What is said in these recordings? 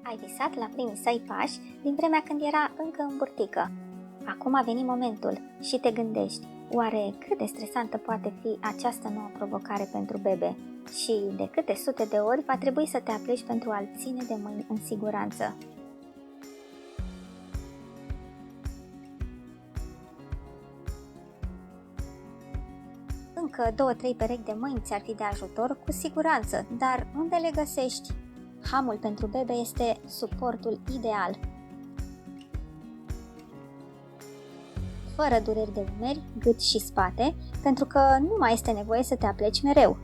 Ai visat la primii săi pași din vremea când era încă în burtică. Acum a venit momentul și te gândești, oare cât de stresantă poate fi această nouă provocare pentru bebe? Și de câte sute de ori va trebui să te apleci pentru a-l ține de mâini în siguranță? Încă 2-3 perechi de mâini ți-ar fi de ajutor, cu siguranță, dar unde le găsești? Hamul pentru bebe este suportul ideal. Fără dureri de umeri, gât și spate, pentru că nu mai este nevoie să te apleci mereu.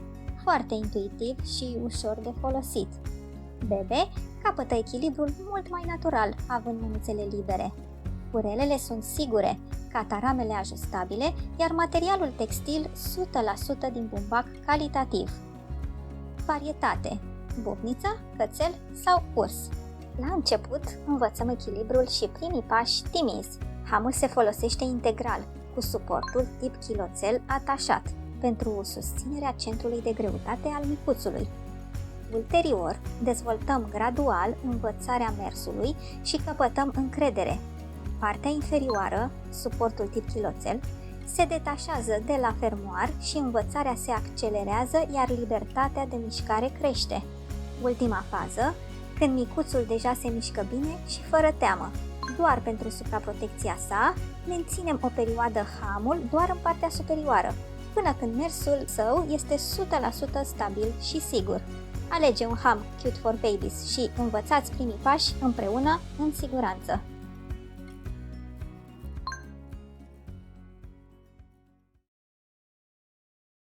Foarte intuitiv și ușor de folosit. Bebe capătă echilibrul mult mai natural, având mânuțele libere. Curelele sunt sigure, cataramele ajustabile, iar materialul textil 100% din bumbac calitativ. Varietate: bubniță, cățel sau urs. La început învățăm echilibrul și primii pași timizi. Hamul se folosește integral, cu suportul tip chiloțel atașat, pentru susținerea centrului de greutate al micuțului. Ulterior, dezvoltăm gradual învățarea mersului și căpătăm încredere. Partea inferioară, suportul tip chiloțel, se detașează de la fermoar și învățarea se accelerează, iar libertatea de mișcare crește. Ultima fază, când micuțul deja se mișcă bine și fără teamă. Doar pentru supraprotecția sa, menținem o perioadă hamul doar în partea superioară, până când mersul său este 100% stabil și sigur. Alege un ham cute for babies și învățați primii pași împreună în siguranță.